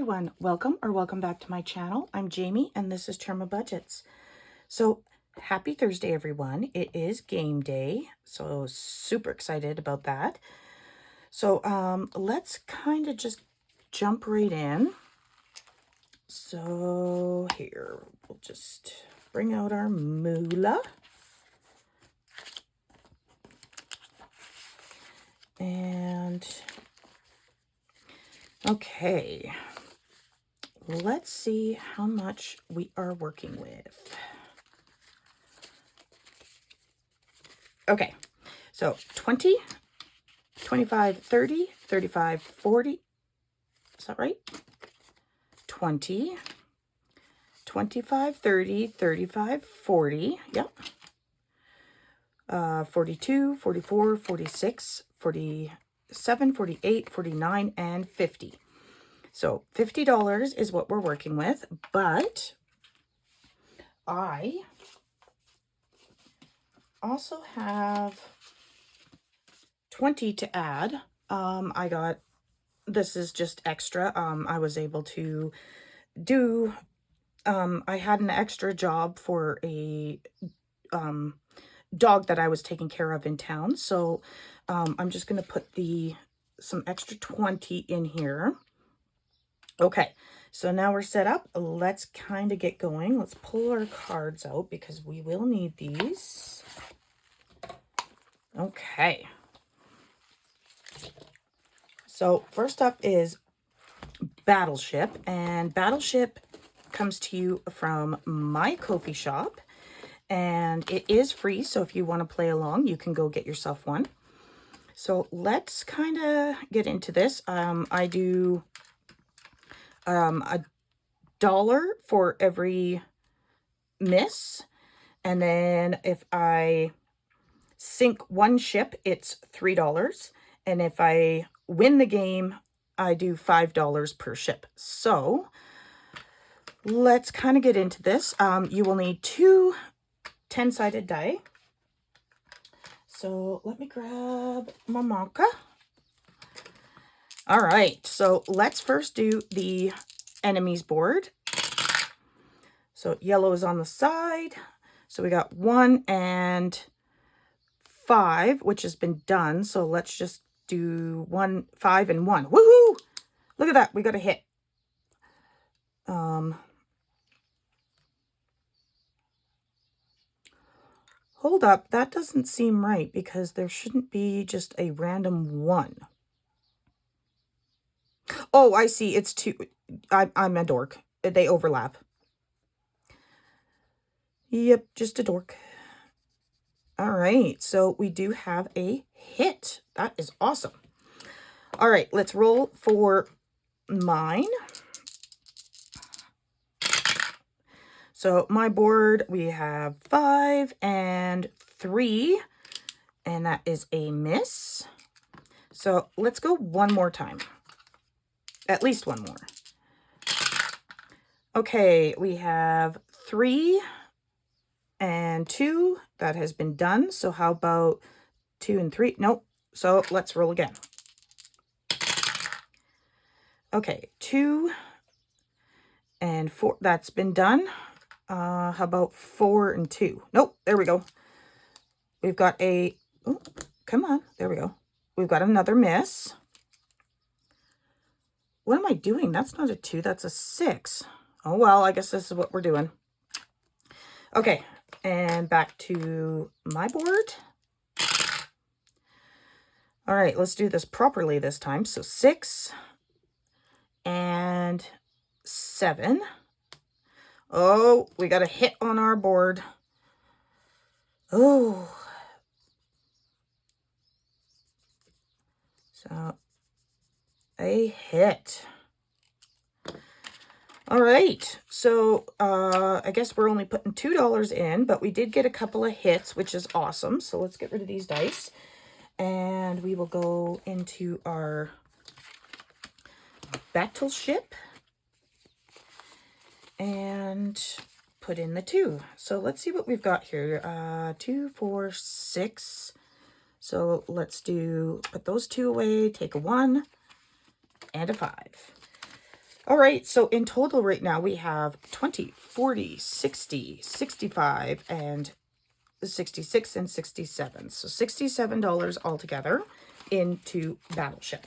everyone, welcome back to my channel. I'm Jamie and this is Charmabudgets. So happy Thursday everyone. It is game day, so super excited about that. So let's kind of just jump right in. So here, we'll just bring out our moolah. And okay, let's see how much we are working with. Okay, so 20, 25, 30, 35, 40. Is that right? 20, 25, 30, 35, 40. Yep. 42, 44, 46, 47, 48, 49, and 50. So $50 is what we're working with, but I also have 20 to add. This is just extra. I was able to do, I had an extra job for a dog that I was taking care of in town. So I'm just going to put some extra 20 in here. Okay, so now we're set up. Let's kind of get going. Let's pull our cards out because we will need these. Okay. So first up is Battleship, and Battleship comes to you from my Ko-fi shop, and it is free. So if you want to play along, you can go get yourself one. So let's kind of get into this. I do $1 for every miss, and then if I sink one ship, it's $3, and if I win the game, I do $5 per ship. So let's kind of get into this. You will need two 10-sided die. So let me grab my marker. All right, so let's first do the enemies board. So yellow is on the side. So we got 1 and 5, which has been done. So let's just do 1, 5, and 1. Woohoo! Look at that. We got a hit. Hold up. That doesn't seem right because there shouldn't be just a random 1. Oh, I see. It's 2. I'm a dork. They overlap. Yep, just a dork. All right, so we do have a hit. That is awesome. All right, let's roll for mine. So my board, we have 5 and 3, and that is a miss. So let's go one more time. At least one more. Okay, we have 3 and 2. That has been done. So how about 2 and 3? Nope. So let's roll again. Okay, 2 and 4. That's been done. How about 4 and 2? Nope. There we go. We've got a... Oh, come on. There we go. We've got another miss. What am I doing? That's not a 2. That's a 6. Oh, well, I guess this is what we're doing. Okay. And back to my board. All right. Let's do this properly this time. So 6 and 7. Oh, we got a hit on our board. Oh. So, a hit. All right. So, I guess we're only putting $2 in, but we did get a couple of hits, which is awesome. So, let's get rid of these dice. And we will go into our Battleship and put in the 2. So let's see what we've got here. 2, 4, 6. So let's put those 2 away, take a 1 and a 5. All right, so in total right now we have 20, 40, 60, 65, and 66 and 67. So $67 altogether into Battleship.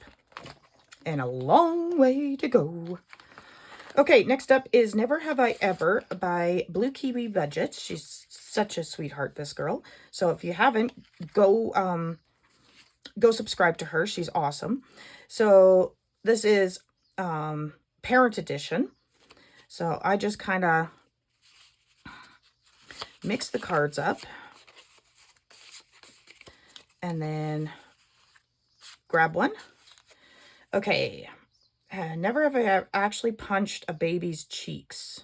And a long way to go. Okay, next up is Never Have I Ever by Blue Kiwi Budgets. She's such a sweetheart, this girl. So if you haven't, go subscribe to her. She's awesome. So this is Parent Edition. So I just kind of mix the cards up and then grab one. Okay, never have I actually punched a baby's cheeks.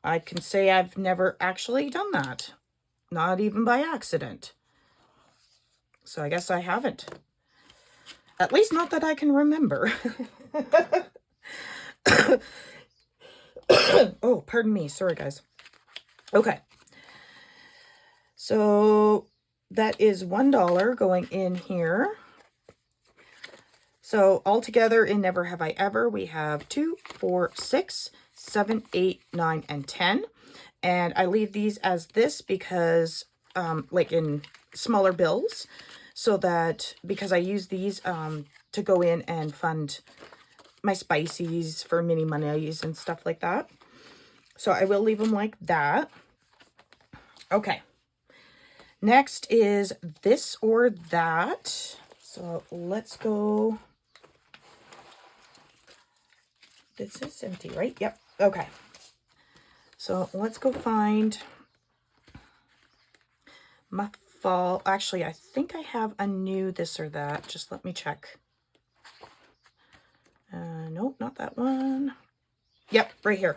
I can say I've never actually done that. Not even by accident. So I guess I haven't. At least not that I can remember. Oh, pardon me. Sorry, guys. Okay. So that is $1 going in here. So altogether in Never Have I Ever, we have 2, 4, 6, 7, 8, 9, and 10. And I leave these as this because, like in smaller bills, so that, because I use these to go in and fund my spices for mini moneys and stuff like that. So I will leave them like that. Okay. Next is This or That. So let's go. This is empty, right? Yep. Okay. So let's go find my fall. Actually, I think I have a new This or That. Just let me check. Nope, not that one. Yep, right here.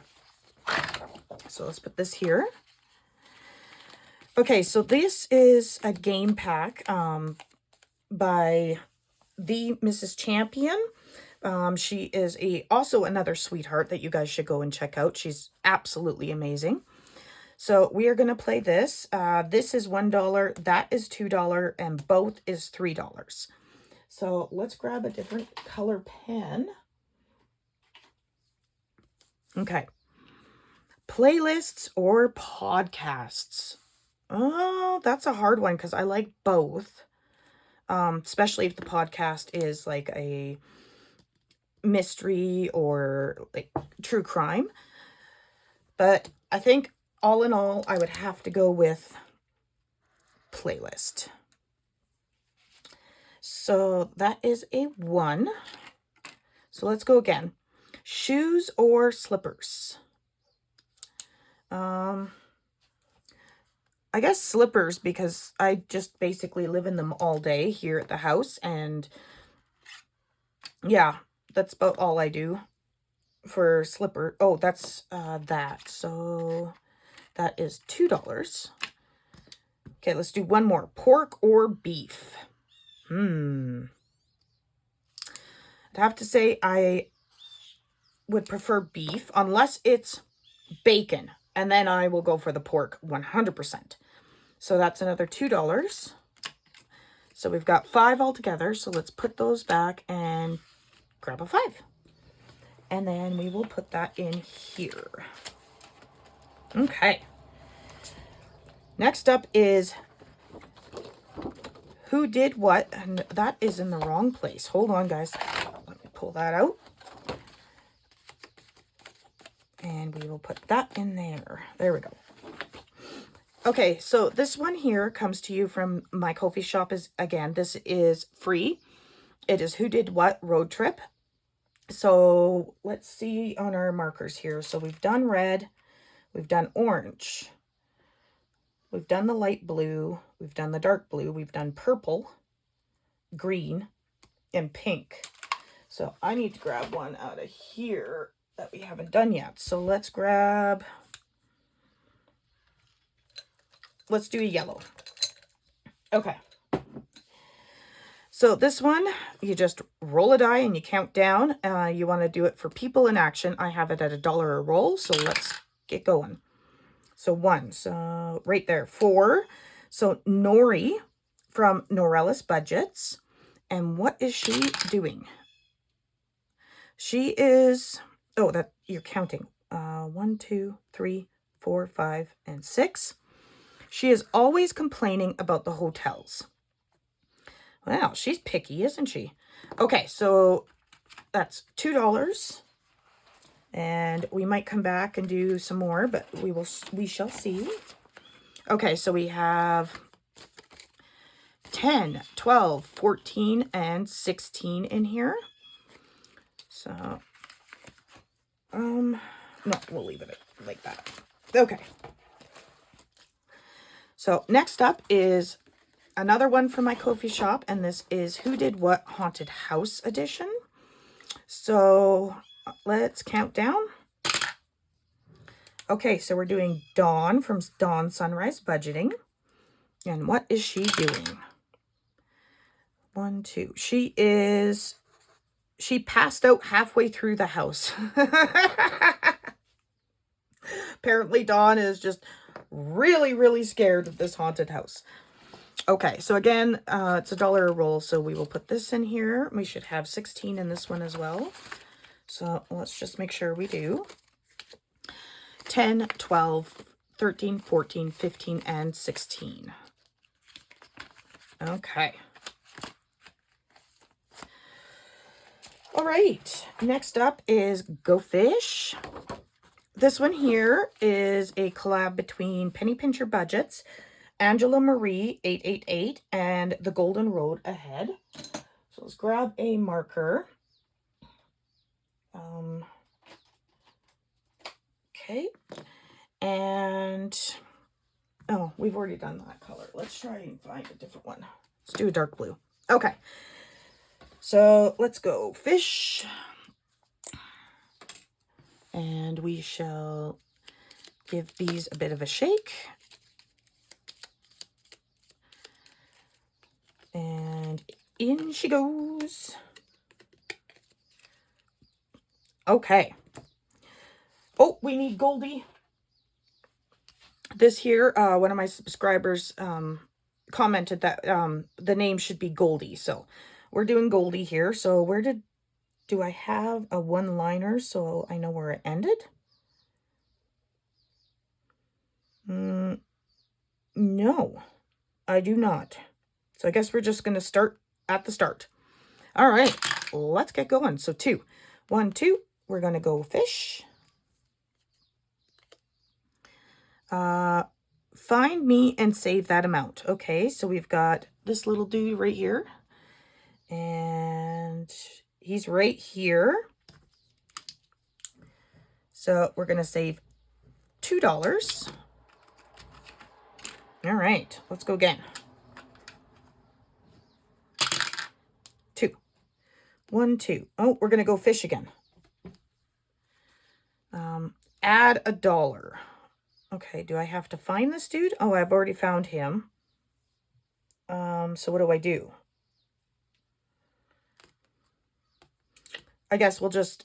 So let's put this here. Okay, so this is a game pack by the Mrs. Champion. She is also another sweetheart that you guys should go and check out. She's absolutely amazing. So we are going to play this. This is $1, that is $2, and both is $3. So let's grab a different color pen. Okay. Playlists or podcasts? Oh, that's a hard one because I like both. Especially if the podcast is like a mystery or like true crime. But I think all in all, I would have to go with playlist. So that is a 1. So let's go again. Shoes or slippers? I guess slippers, because I just basically live in them all day here at the house. And yeah, that's about all I do for slipper. Oh, that's that. So that is $2. Okay, let's do one more. Pork or beef? I'd have to say I would prefer beef unless it's bacon. And then I will go for the pork 100%. So that's another $2. So we've got 5 altogether. So let's put those back and grab a 5. And then we will put that in here. Okay. Next up is Who Did What? And that is in the wrong place. Hold on, guys. Let me pull that out. And we will put that in there. There we go. Okay, so this one here comes to you from my Ko-fi shop. Again, this is free. It is Who Did What Road Trip. So let's see on our markers here. So we've done red, we've done orange, we've done the light blue, we've done the dark blue, we've done purple, green, and pink. So I need to grab one out of here that we haven't done yet. So let's do a yellow. Okay. So this one, you just roll a die and you count down. You want to do it for people in action. I have it at $1 a roll, so let's get going. So 1, so right there. 4, so Nori from Norellis Budgets. And what is she doing? She is Oh, that you're counting. 1, 2, 3, 4, 5, and 6. She is always complaining about the hotels. Well, she's picky, isn't she? Okay, so that's $2. And we might come back and do some more, but we shall see. Okay, so we have 10, 12, 14, and 16 in here. So, no, we'll leave it like that. Okay. So next up is another one from my Ko-fi shop, and this is Who Did What Haunted House Edition. So let's count down. Okay, so we're doing Dawn from Dawn Sunrise Budgeting. And what is she doing? 1, 2. She passed out halfway through the house. Apparently Dawn is just really, really scared of this haunted house. Okay, so again, it's $1 a roll, so we will put this in here. We should have 16 in this one as well. So let's just make sure we do. 10, 12, 13, 14, 15, and 16. Okay. All right, next up is Go Fish. This one here is a collab between Penny Pincher Budgets, Angela Marie 888, and The Golden Road Ahead. So let's grab a marker. Okay. And, oh, we've already done that color. Let's try and find a different one. Let's do a dark blue. Okay. So let's go fish. And we shall give these a bit of a shake. And in she goes. Okay. Oh, we need Goldie. This here, one of my subscribers commented that the name should be Goldie. So we're doing Goldie here. So where do I have a one-liner so I know where it ended? No, I do not. So I guess we're just going to start at the start. All right, let's get going. So 2, 1, 2, we're going to go fish. Find me and save that amount. Okay, so we've got this little dude right here. And he's right here. So we're going to save $2. All right, let's go again. 2, 1, 2. Oh, we're going to go fish again. Add $1. Okay, do I have to find this dude? Oh, I've already found him. So what do I do? I guess we'll just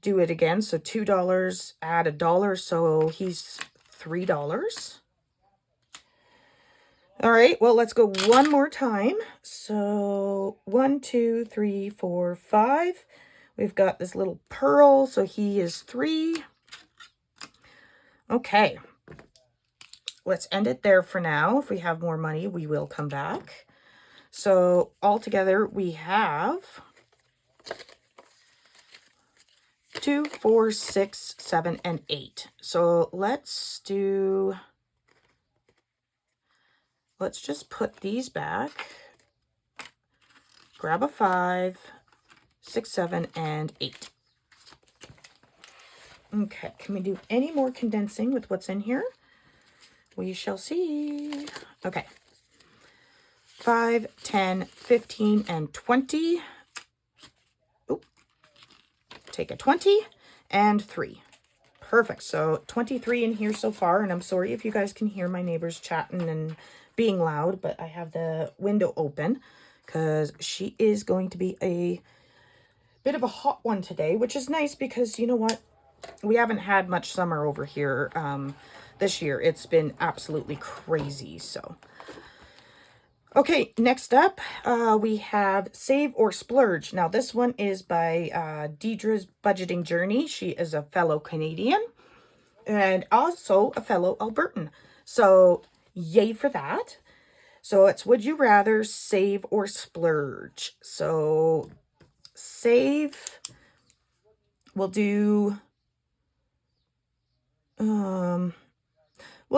do it again. So $2, add $1, so he's $3. All right, well, let's go one more time. So 1, 2, 3, 4, 5. We've got this little pearl, so he is 3. Okay. Let's end it there for now. If we have more money, we will come back. So altogether, we have 2, 4, 6, 7, and 8. So let's just put these back. Grab a 5, 6, 7, and 8. Okay, can we do any more condensing with what's in here? We shall see. Okay. 5, 10, 15, and 20. Oop. Take a 20 and 3. Perfect. So 23 in here so far. And I'm sorry if you guys can hear my neighbors chatting and being loud, but I have the window open because she is going to be a bit of a hot one today, which is nice because you know what? We haven't had much summer over here this year. It's been absolutely crazy. So, Okay, next up, we have Save or Splurge. Now, this one is by Deidre's Budgeting Journey. She is a fellow Canadian and also a fellow Albertan. So, yay for that. So, it's would you rather save or splurge? So, save, we'll do, we'll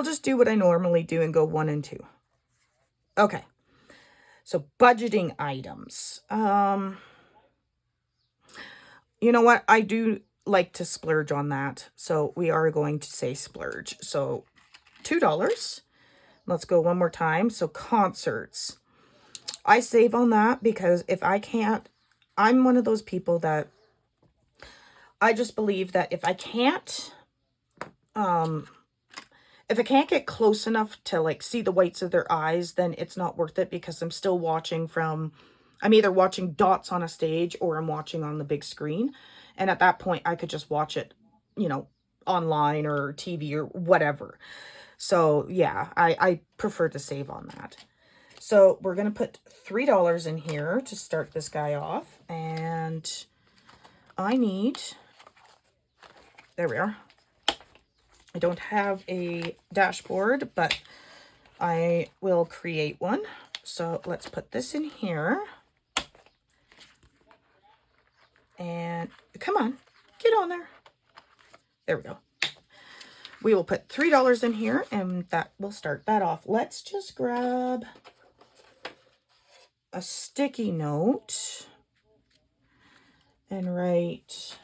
just do what I normally do and go 1 and 2. Okay. So budgeting items. You know what? I do like to splurge on that. So we are going to say splurge. So $2. Let's go one more time. So concerts. I save on that because if I can't, I'm one of those people that I just believe that if I can't get close enough to like see the whites of their eyes, then it's not worth it because I'm still watching I'm either watching dots on a stage or I'm watching on the big screen. And at that point, I could just watch it, online or TV or whatever. So yeah, I prefer to save on that. So we're going to put $3 in here to start this guy off. And I need, there we are. I don't have a dashboard, but I will create one. So let's put this in here. And come on, get on there. There we go. We will put $3 in here and that will start that off. Let's just grab a sticky note and write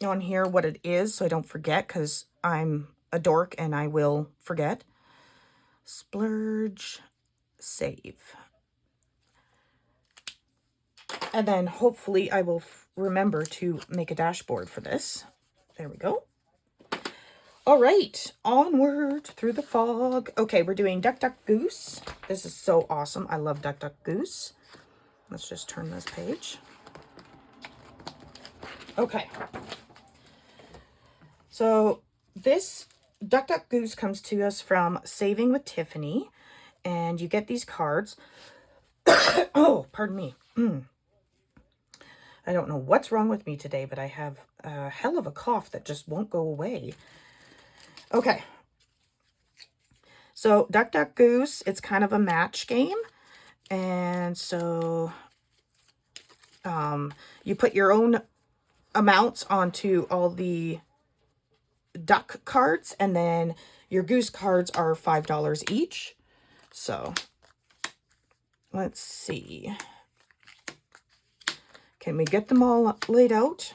on here what it is so I don't forget, because I'm a dork and I will forget. Splurge, save. And then hopefully I will remember to make a dashboard for this. There we go. All right, onward through the fog. Okay, we're doing Duck, Duck, Goose. This is so awesome. I love Duck, Duck, Goose. Let's just turn this page. Okay. So this Duck, Duck, Goose comes to us from Saving with Tiffany. And you get these cards. Oh, pardon me. I don't know what's wrong with me today, but I have a hell of a cough that just won't go away. Okay. So Duck, Duck, Goose, it's kind of a match game. And so you put your own amounts onto all the duck cards, and then your goose cards are $5 each. So let's see. Can we get them all laid out?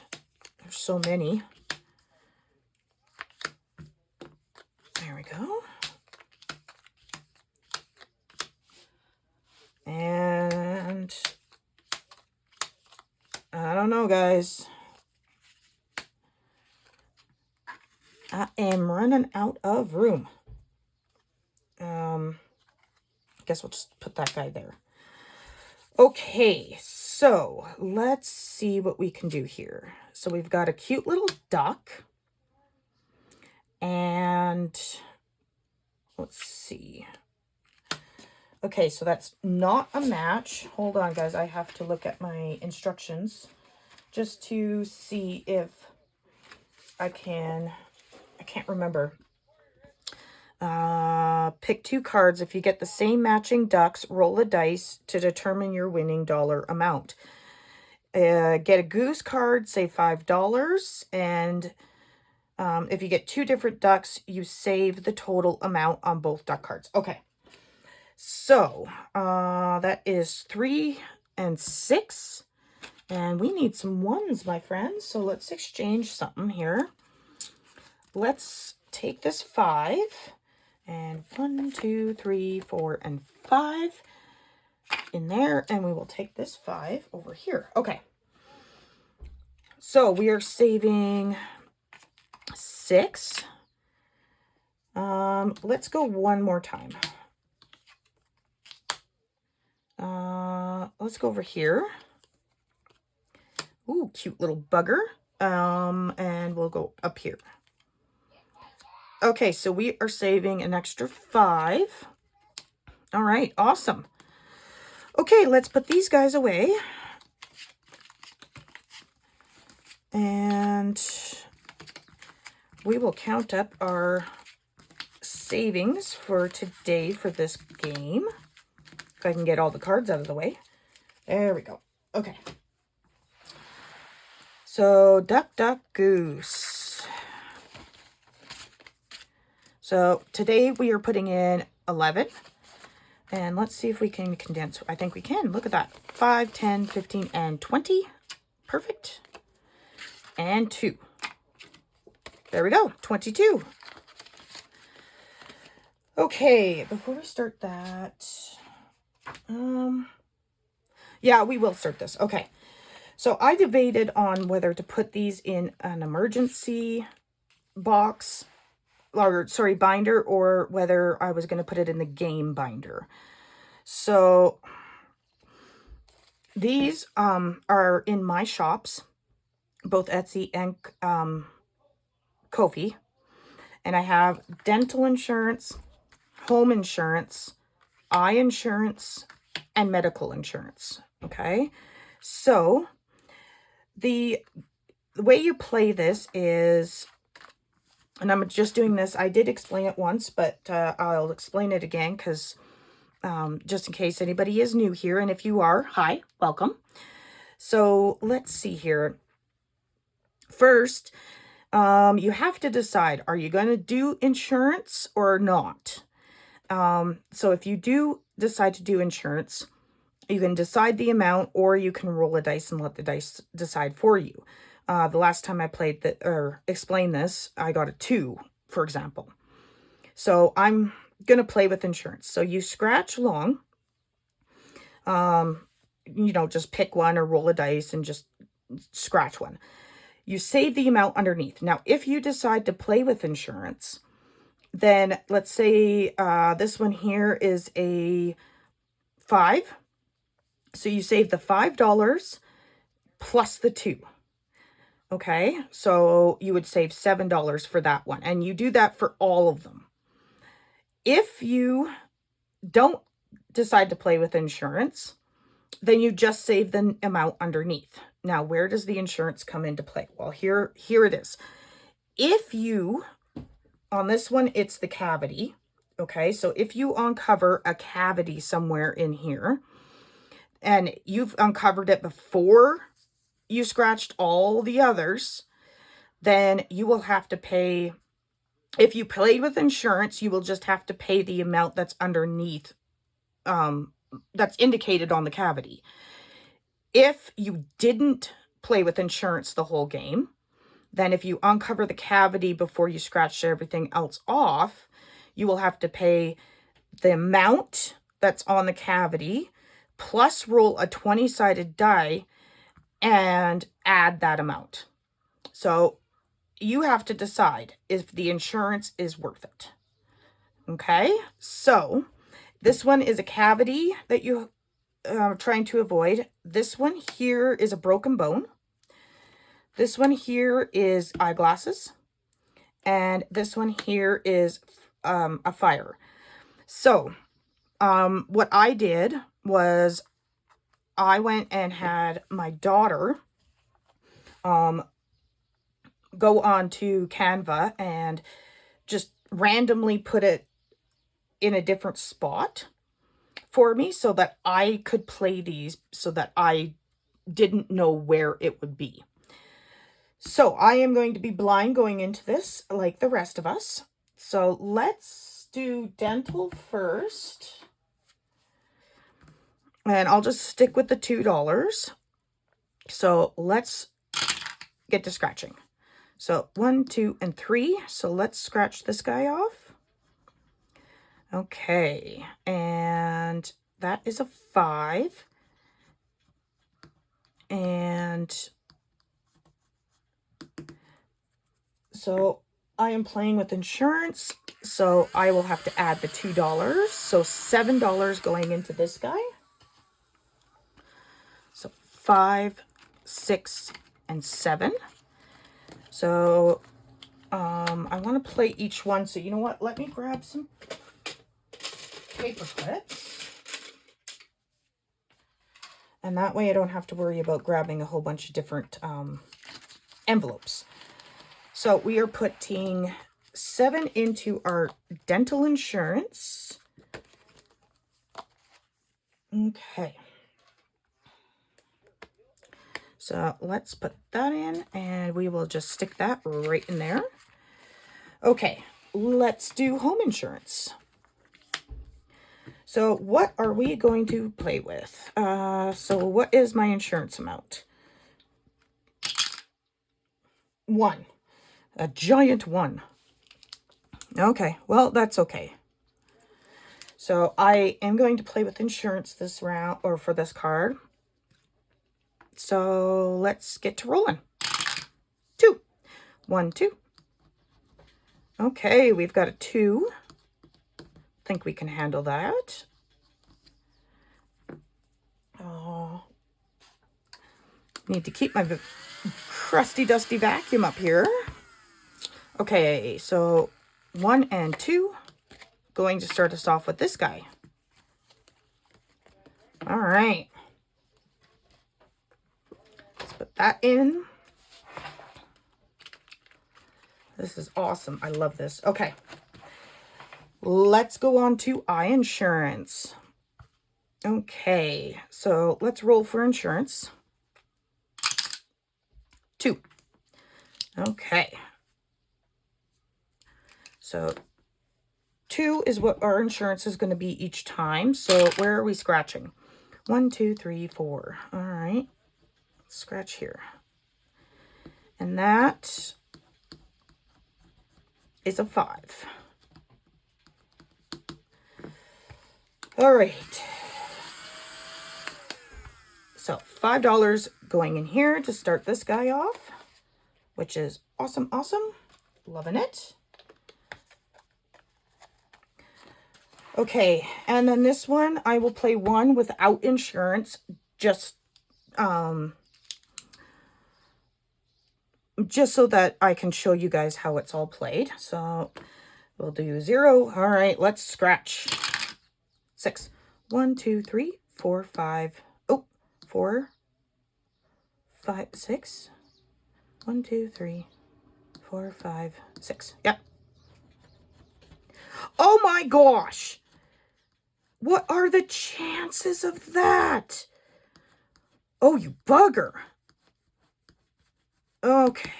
There's so many. There we go. And I don't know, guys. I am running out of room. Guess we'll just put that guy there. Okay, so let's see what we can do here. So we've got a cute little duck. And let's see. Okay, so that's not a match. Hold on, guys. I have to look at my instructions just to see if I can't remember. Pick 2 cards. If you get the same matching ducks, roll the dice to determine your winning dollar amount. Get a goose card, say $5. And if you get 2 different ducks, you save the total amount on both duck cards. Okay. So, that is 3 and 6. And we need some 1s, my friends. So let's exchange something here. Let's take this 5. And 1, 2, 3, 4, and 5 in there. And we will take this 5 over here. Okay. So we are saving 6. Let's go one more time. Let's go over here. Ooh, cute little bugger. And we'll go up here. Okay, so we are saving an extra 5. All right, awesome. Okay, let's put these guys away. And we will count up our savings for today for this game. If I can get all the cards out of the way. There we go. Okay. So, duck, duck, goose. So, today we are putting in 11. And let's see if we can condense. I think we can. Look at that. 5, 10, 15, and 20. Perfect. And 2. There we go. 22. Okay, before we start that, yeah, we will start this. Okay, so I debated on whether to put these in an emergency box, or sorry, binder, or whether I was going to put it in the game binder. So these are in my shops, both Etsy and Ko-fi, and I have dental insurance, home insurance, eye insurance, and medical insurance. Okay, so the way you play this is, and I'm just doing this, I did explain it once, but I'll explain it again because just in case anybody is new here, and if you are, hi, welcome. So let's see here. First, you have to decide, are you going to do insurance or not? So if you do decide to do insurance, you can decide the amount, or you can roll a dice and let the dice decide for you. The last time I played that or explained this, I got a 2, for example. So I'm going to play with insurance. So you scratch along, just pick one or roll a dice and just scratch one. You save the amount underneath. Now, if you decide to play with insurance, then let's say this one here is a 5. So you save the $5 plus the 2. Okay, so you would save $7 for that one. And you do that for all of them. If you don't decide to play with insurance, then you just save the amount underneath. Now, where does the insurance come into play? Well, here it is. If you, on this one, it's the cavity. Okay, so if you uncover a cavity somewhere in here, and you've uncovered it before you scratched all the others, then you will have to pay. If you played with insurance, you will just have to pay the amount that's underneath, that's indicated on the cavity. If you didn't play with insurance the whole game, then if you uncover the cavity before you scratch everything else off, you will have to pay the amount that's on the cavity, plus roll a 20-sided die and add that amount. So you have to decide if the insurance is worth it. Okay, so this one is a cavity that you are trying to avoid. This one here is a broken bone. This one here is eyeglasses. And this one here is a fire. So what I did was I went and had my daughter go on to Canva and just randomly put it in a different spot for me so that I could play these so that I didn't know where it would be. So I am going to be blind going into this like the rest of us. So let's do dental first. And I'll just stick with the $2. So let's get to scratching. So 1, 2, and 3. So let's scratch this guy off. Okay. And that is a 5. And so I am playing with insurance. So I will have to add the $2. So $7 going into this guy. So 5, 6, and 7. So I want to play each one. So you know what? Let me grab some paper clips. And that way I don't have to worry about grabbing a whole bunch of different envelopes. So we are putting 7 into our dental insurance. Okay. So let's put that in, and we will just stick that right in there. Okay, let's do home insurance. So what are we going to play with? So what is my insurance amount? 1. A giant 1. Okay, well, that's okay. So I am going to play with insurance this round, or for this card. So let's get to rolling. 2. 1, 2. Okay, we've got a 2. Think we can handle that. Oh, need to keep my crusty dusty vacuum up here. Okay, so 1 and 2. Going to start us off with this guy. All right. Let's put that in. This is awesome. I love this. Okay. Let's go on to eye insurance. Okay, so let's roll for insurance. 2. Okay. So 2 is what our insurance is going to be each time. So where are we scratching? 1, 2, 3, 4. All right. Let's scratch here. And that is a 5. All right. So $5 going in here to start this guy off, which is awesome, awesome. Loving it. Okay, and then this one, I will play 1 without insurance, just so that I can show you guys how it's all played. So we'll do 0. All right, let's scratch. 6. 1, 2, 3, 4, 5. Oh, 4, 5, 6. 1, 2, 3, 4, 5, 6. Yep. Oh my gosh. What are the chances of that? Oh, you bugger. Okay.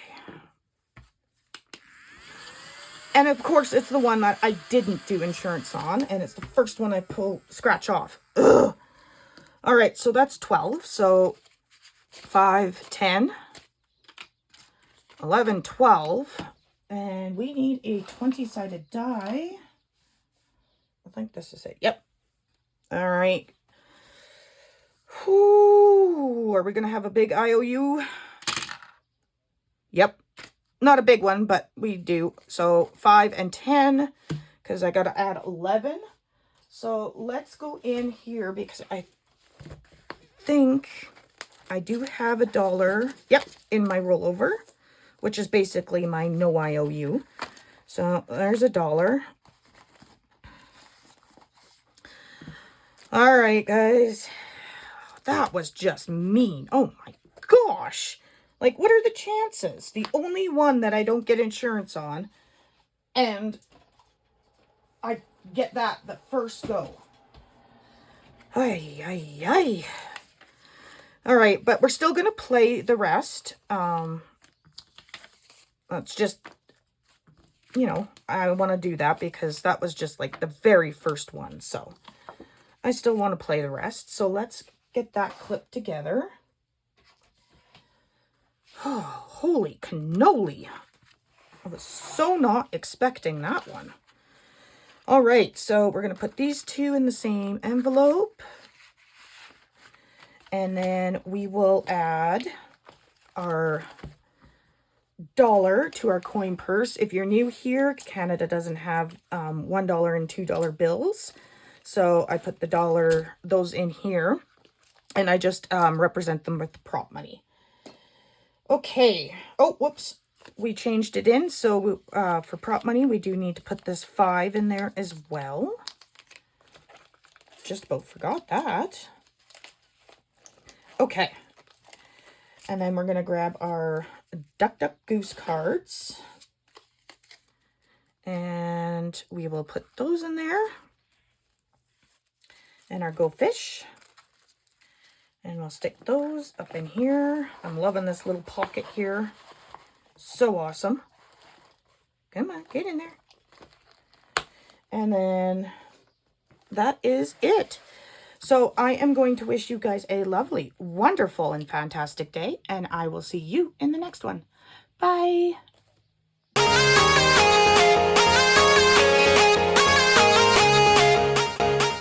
And of course, it's the one that I didn't do insurance on, and it's the first one I scratch off. Ugh. All right, so that's 12. So 5, 10, 11, 12. And we need a 20-sided die. I think this is it. Yep. All right. Whew. Are we going to have a big IOU? Yep. Not a big one, but we do. So 5 and 10, because I got to add 11. So let's go in here, because I think I do have $1. Yep. In my rollover, which is basically my no IOU. So there's $1. All right, guys. That was just mean. Oh my gosh. Like, what are the chances? The only one that I don't get insurance on, and I get that the first go. Ay, ay, ay. All right, but we're still going to play the rest. Let's just, you know, I want to do that because that was just like the very first one. So I still want to play the rest. So let's get that clipped together. Oh, holy cannoli. I was so not expecting that one. All right, so we're going to put these 2 in the same envelope. And then we will add our $1 to our coin purse. If you're new here, Canada doesn't have $1 and $2 bills. So I put those in here. And I just represent them with prop money. Okay. Oh, whoops. We changed it in. So for prop money, we do need to put this 5 in there as well. Just about forgot that. Okay. And then we're going to grab our Duck Duck Goose cards. And we will put those in there. And our Go Fish. And we'll stick those up in here. I'm loving this little pocket here. So awesome. Come on, get in there. And then that is it. So I am going to wish you guys a lovely, wonderful, and fantastic day. And I will see you in the next one. Bye.